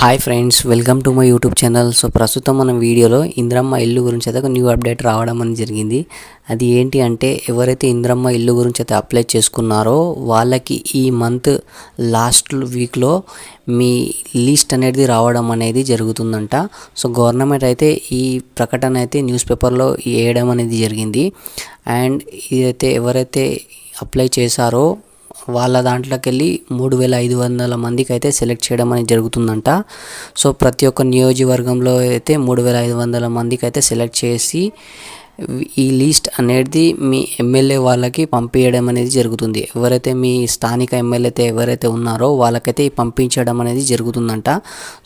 Hi friends, welcome to my YouTube channel. So ప్రస్తుతం మనం వీడియోలో ఇంద్రమ్మ ఇల్లు గురించి అయితే ఒక న్యూ అప్డేట్ రావడం అనేది జరిగింది. అది ఏంటి అంటే, ఎవరైతే ఇంద్రమ్మ ఇల్లు గురించి అయితే అప్లై చేసుకున్నారో వాళ్ళకి ఈ మంత్ లాస్ట్ వీక్లో మీ లిస్ట్ అనేది రావడం అనేది జరుగుతుందంట. సో గవర్నమెంట్ అయితే ఈ ప్రకటన అయితే న్యూస్ పేపర్లో వేయడం అనేది జరిగింది. అండ్ ఇదైతే ఎవరైతే అప్లై చేశారో వాళ్ళ దాంట్లోకి వెళ్ళి 3500 మందికి అయితే సెలెక్ట్ చేయడం అనేది జరుగుతుందంట. సో ప్రతి ఒక్క నియోజకవర్గంలో అయితే 3500 మందికి అయితే సెలెక్ట్ చేసి ఈ లిస్ట్ అనేది మీ ఎమ్మెల్యే వాళ్ళకి పంపించడం అనేది జరుగుతుంది. ఎవరైతే మీ స్థానిక ఎమ్మెల్యే అయితే ఎవరైతే ఉన్నారో వాళ్ళకైతే పంపించడం అనేది జరుగుతుందంట.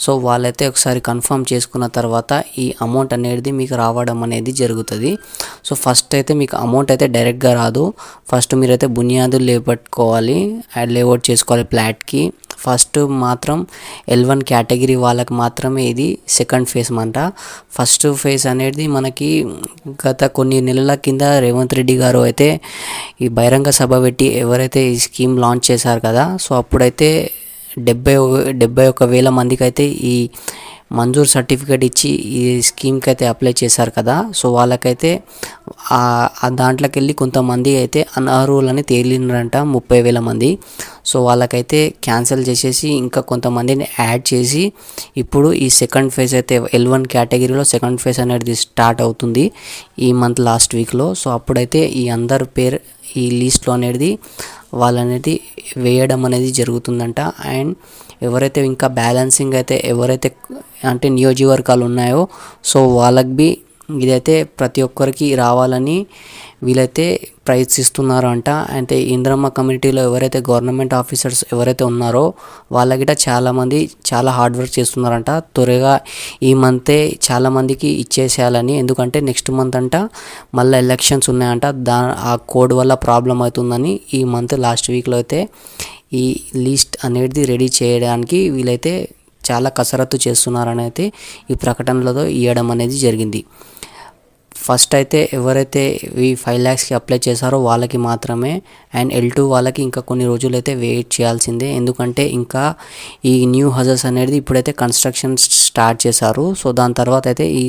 సో వాళ్ళైతే ఒకసారి కన్ఫర్మ్ చేసుకున్న తర్వాత ఈ అమౌంట్ అనేది మీకు రావడం అనేది జరుగుతుంది. సో ఫస్ట్ అయితే మీకు అమౌంట్ అయితే డైరెక్ట్గా రాదు. ఫస్ట్ మీరైతే బునియాదులు లేపట్టుకోవాలి, లేఅవుట్ చేసుకోవాలి ప్లాట్కి. ఫస్ట్ మాత్రం L1 కేటగిరీ వాళ్ళకి మాత్రమే ఇది సెకండ్ ఫేజ్ అంట. ఫస్ట్ ఫేజ్ అనేది మనకి గత కొన్ని నెలల కింద రేవంత్ రెడ్డి గారు అయితే ఈ బహిరంగ సభ పెట్టి ఎవరైతే ఈ స్కీమ్ లాంచ్ చేశారు కదా, సో అప్పుడైతే 71,000 మందికి అయితే ఈ మంజూర్ సర్టిఫికేట్ ఇచ్చి ఈ స్కీమ్కి అయితే అప్లై చేశారు కదా. సో వాళ్ళకైతే దాంట్లోకి వెళ్ళి కొంతమంది అయితే అనర్హులని తేలినారంట, 30,000 మంది. సో వాళ్ళకైతే క్యాన్సిల్ చేసేసి ఇంకా కొంతమందిని యాడ్ చేసి ఇప్పుడు ఈ సెకండ్ ఫేజ్ అయితే L1 కేటగిరీలో సెకండ్ ఫేజ్ అనేది స్టార్ట్ అవుతుంది ఈ మంత్ లాస్ట్ వీక్లో. సో అప్పుడైతే ఈ అందరి పేరు ఈ లిస్ట్లో అనేది వాళ్ళనేది వేయడం అనేది జరుగుతుందంట. అండ్ ఎవరైతే ఇంకా బ్యాలెన్సింగ్ అయితే ఎవరైతే అంటే నియోజకవర్గాలు ఉన్నాయో సో వాళ్ళకి ఇదైతే ప్రతి ఒక్కరికి రావాలని వీళ్ళైతే ప్రయత్నిస్తున్నారు అంట. అంటే ఇంద్రమ్మ కమ్యూనిటీలో ఎవరైతే గవర్నమెంట్ ఆఫీసర్స్ ఎవరైతే ఉన్నారో వాళ్ళకి చాలామంది చాలా హార్డ్ వర్క్ చేస్తున్నారంట. త్వరగా ఈ మంతే చాలామందికి ఇచ్చేసేయాలని, ఎందుకంటే నెక్స్ట్ మంత్ అంట మళ్ళీ ఎలక్షన్స్ ఉన్నాయంట. ఆ కోడ్ వల్ల ప్రాబ్లం అవుతుందని ఈ మంత్ లాస్ట్ వీక్లో అయితే ఈ లిస్ట్ అనేది రెడీ చేయడానికి వీళ్ళైతే చాలా కసరత్తు చేస్తున్నారని అయితే ఈ ప్రకటనలతో ఇవ్వడం అనేది జరిగింది. ఫస్ట్ అయితే ఎవరైతే ఈ 5 lakhsకి అప్లై చేశారో వాళ్ళకి మాత్రమే. అండ్ L2 వాళ్ళకి ఇంకా కొన్ని రోజులు అయితే వెయిట్ చేయాల్సిందే, ఎందుకంటే ఇంకా ఈ న్యూ హౌసెస్ అనేది ఇప్పుడైతే కన్స్ట్రక్షన్ స్టార్ట్ చేశారు. సో దాని తర్వాత అయితే ఈ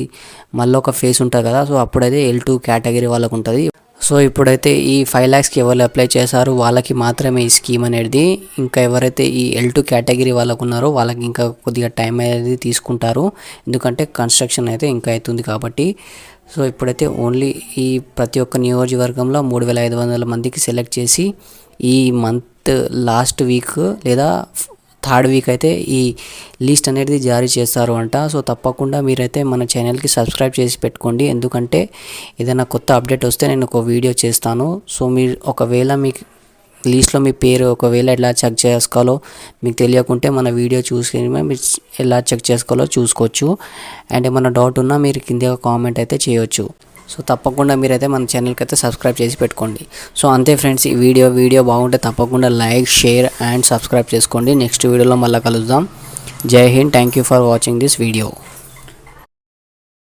మళ్ళీ ఒక ఫేజ్ ఉంటుంది కదా, సో అప్పుడైతే L2 కేటగిరీ వాళ్ళకు ఉంటుంది. సో ఇప్పుడైతే ఈ 5 lakhsకి ఎవరు అప్లై చేశారో వాళ్ళకి మాత్రమే ఈ స్కీమ్ అనేది. ఇంకా ఎవరైతే ఈ L2 కేటగిరీ వాళ్ళకు ఉన్నారో వాళ్ళకి ఇంకా కొద్దిగా టైం అనేది తీసుకుంటారు, ఎందుకంటే కన్స్ట్రక్షన్ అయితే ఇంకా అవుతుంది కాబట్టి. సో ఇప్పుడైతే ఓన్లీ ఈ ప్రతి ఒక్క నియోజకవర్గంలో 3500 మందికి సెలెక్ట్ చేసి ఈ మంత్ లాస్ట్ వీక్ లేదా థర్డ్ వీక్ అయితే ఈ లిస్ట్ అనేది జారీ చేస్తారు అంట. సో తప్పకుండా మీరైతే మన ఛానల్కి సబ్స్క్రైబ్ చేసి పెట్టుకోండి, ఎందుకంటే ఏదైనా కొత్త అప్డేట్ వస్తే నేను ఒక వీడియో చేస్తాను. సో మీరు ఒకవేళ మీకు లిస్ట్లో మీ పేరు ఒకవేళ ఎలా చెక్ చేసుకోవాలో మీకు తెలియకుంటే మన వీడియో చూసి మీరు ఎలా చెక్ చేసుకోవాలో చూసుకోవచ్చు. అండ్ ఏమైనా డౌట్ ఉన్నా మీరు కింద కామెంట్ అయితే చేయొచ్చు. సో తప్పకుండా మీరైతే మన ఛానల్కి అయితే సబ్స్క్రైబ్ చేసి పెట్టుకోండి. సో అంతే ఫ్రెండ్స్, ఈ వీడియో బాగుంటే తప్పకుండా లైక్, షేర్ అండ్ సబ్స్క్రైబ్ చేసుకోండి. నెక్స్ట్ వీడియోలో మళ్ళీ కలుద్దాం. జై Hind. Thank you for watching this video.